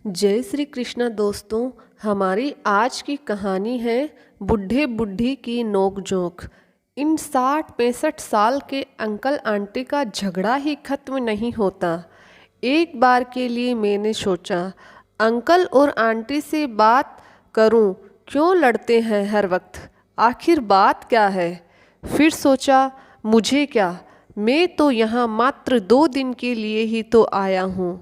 जय श्री कृष्णा दोस्तों। हमारी आज की कहानी है बूढ़े बूढ़ी की नोक-झोंक। इन 60-65 साल के अंकल आंटी का झगड़ा ही खत्म नहीं होता। एक बार के लिए मैंने सोचा अंकल और आंटी से बात करूं, क्यों लड़ते हैं हर वक्त, आखिर बात क्या है। फिर सोचा मुझे क्या, मैं तो यहाँ मात्र 2 दिन के लिए ही तो आया हूँ।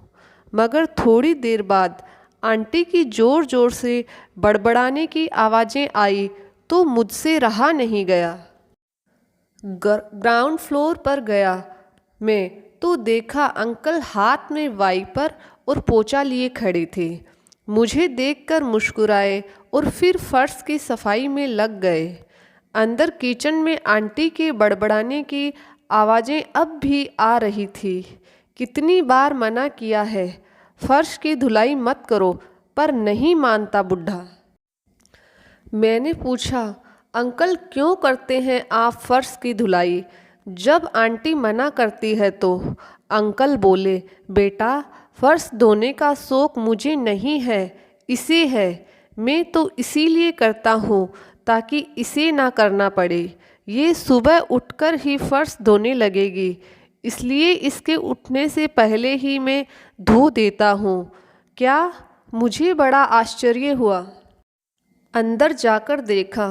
मगर थोड़ी देर बाद आंटी की ज़ोर ज़ोर से बड़बड़ाने की आवाज़ें आई तो मुझसे रहा नहीं गया। ग्राउंड फ्लोर पर गया मैं तो देखा अंकल हाथ में वाइपर और पोंछा लिए खड़े थे। मुझे देखकर मुस्कुराए और फिर फर्श की सफाई में लग गए। अंदर किचन में आंटी के बड़बड़ाने की आवाज़ें अब भी आ रही थी। कितनी बार मना किया है फर्श की धुलाई मत करो, पर नहीं मानता बुढ़ा। मैंने पूछा अंकल क्यों करते हैं आप फर्श की धुलाई, जब आंटी मना करती है तो। अंकल बोले बेटा फर्श धोने का शौक मुझे नहीं है, इसे है। मैं तो इसीलिए करता हूँ ताकि इसे ना करना पड़े। ये सुबह उठकर ही फर्श धोने लगेगी, इसलिए इसके उठने से पहले ही मैं धो देता हूँ। क्या? मुझे बड़ा आश्चर्य हुआ। अंदर जाकर देखा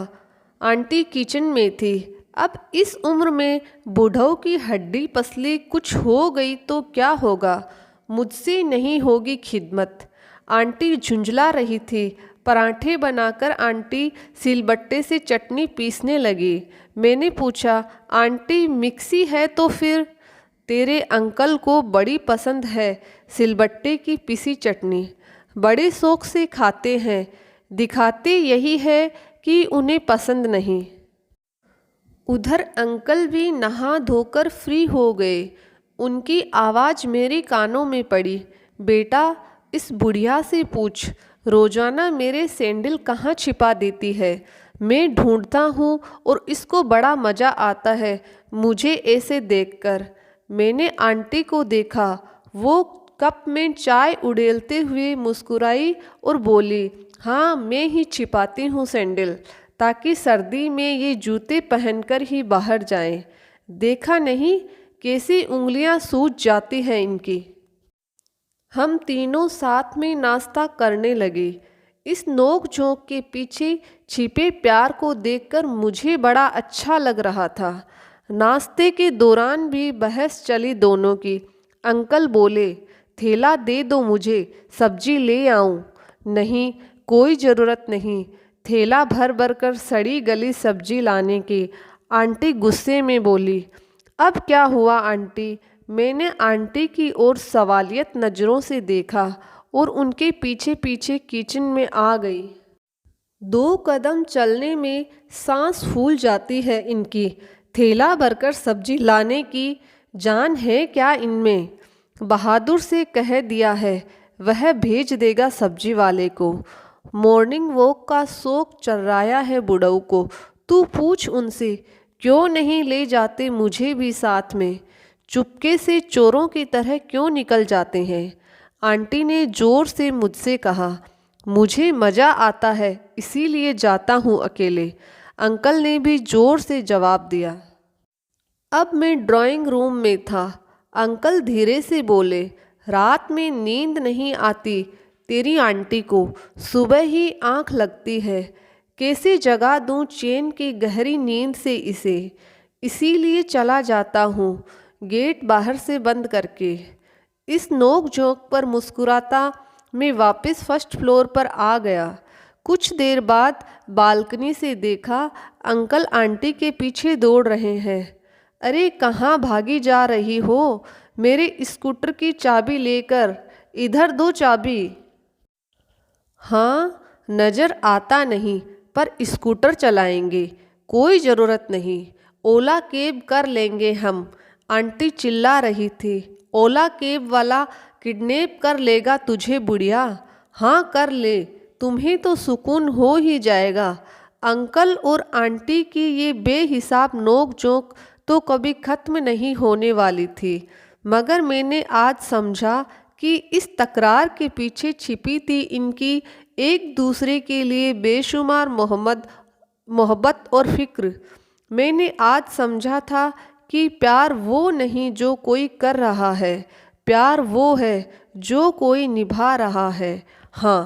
आंटी किचन में थी। अब इस उम्र में बूढ़ों की हड्डी पसली कुछ हो गई तो क्या होगा, मुझसे नहीं होगी खिदमत। आंटी झुंझला रही थी। पराठे बनाकर आंटी सिलबट्टे से चटनी पीसने लगी। मैंने पूछा आंटी मिक्सी है तो फिर। तेरे अंकल को बड़ी पसंद है सिलबट्टे की पिसी चटनी, बड़े शौक से खाते हैं। दिखाते यही है कि उन्हें पसंद नहीं। उधर अंकल भी नहा धोकर फ्री हो गए। उनकी आवाज़ मेरे कानों में पड़ी, बेटा इस बुढ़िया से पूछ रोज़ाना मेरे सैंडल कहाँ छिपा देती है। मैं ढूंढता हूँ और इसको बड़ा मज़ा आता है मुझे ऐसे देखकर। मैंने आंटी को देखा, वो कप में चाय उड़ेलते हुए मुस्कुराई और बोली हाँ मैं ही छिपाती हूँ सैंडल, ताकि सर्दी में ये जूते पहनकर ही बाहर जाएं। देखा नहीं कैसी उंगलियां सूज जाती हैं इनकी। हम तीनों साथ में नाश्ता करने लगे। इस नोक झोंक के पीछे छिपे प्यार को देखकर मुझे बड़ा अच्छा लग रहा था। नाश्ते के दौरान भी बहस चली दोनों की। अंकल बोले थैला दे दो मुझे, सब्जी ले आऊं। नहीं कोई ज़रूरत नहीं, थैला भर भर कर सड़ी गली सब्जी लाने की। आंटी गुस्से में बोली अब क्या हुआ आंटी। मैंने आंटी की ओर सवालियत नज़रों से देखा और उनके पीछे पीछे किचन में आ गई। 2 कदम चलने में सांस फूल जाती है इनकी। थैला भरकर सब्जी लाने की जान है क्या इनमें। बहादुर से कह दिया है वह भेज देगा सब्जी वाले को। मॉर्निंग वॉक का शौक चर्राया है बुढ़ऊ को। तू पूछ उनसे क्यों नहीं ले जाते मुझे भी साथ में, चुपके से चोरों की तरह क्यों निकल जाते हैं। आंटी ने ज़ोर से मुझसे कहा मुझे मज़ा आता है इसीलिए जाता हूँ अकेले। अंकल ने भी ज़ोर से जवाब दिया। अब मैं ड्राइंग रूम में था। अंकल धीरे से बोले रात में नींद नहीं आती तेरी आंटी को, सुबह ही आँख लगती है। कैसे जगा दूँ चैन की गहरी नींद से इसे, इसीलिए चला जाता हूँ गेट बाहर से बंद करके। इस नोक झोंक पर मुस्कुराता मैं वापस फर्स्ट फ्लोर पर आ गया। कुछ देर बाद बालकनी से देखा अंकल आंटी के पीछे दौड़ रहे हैं। अरे कहाँ भागी जा रही हो, मेरे स्कूटर की चाबी लेकर, इधर दो चाबी। हाँ नज़र आता नहीं, पर स्कूटर चलाएंगे, कोई ज़रूरत नहीं, ओला कैब कर लेंगे हम। आंटी चिल्ला रही थी ओला कैब वाला किडनैप कर लेगा तुझे बुढ़िया। हाँ कर ले, तुम्हें तो सुकून हो ही जाएगा। अंकल और आंटी की ये बेहिसाब नोक झोंक तो कभी ख़त्म नहीं होने वाली थी, मगर मैंने आज समझा कि इस तकरार के पीछे छिपी थी इनकी एक दूसरे के लिए बेशुमार मोहब्बत और फिक्र। मैंने आज समझा था कि प्यार वो नहीं जो कोई कर रहा है, प्यार वो है जो कोई निभा रहा है। हाँ,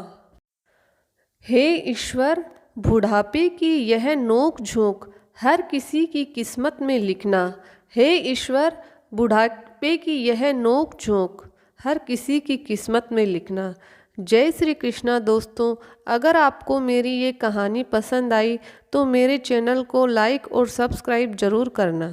हे ईश्वर, बुढ़ापे की यह नोक झोंक हर किसी की किस्मत में लिखना। हे ईश्वर, बुढ़ापे की यह नोक झोंक हर किसी की किस्मत में लिखना। जय श्री कृष्णा दोस्तों, अगर आपको मेरी ये कहानी पसंद आई तो मेरे चैनल को लाइक और सब्सक्राइब ज़रूर करना।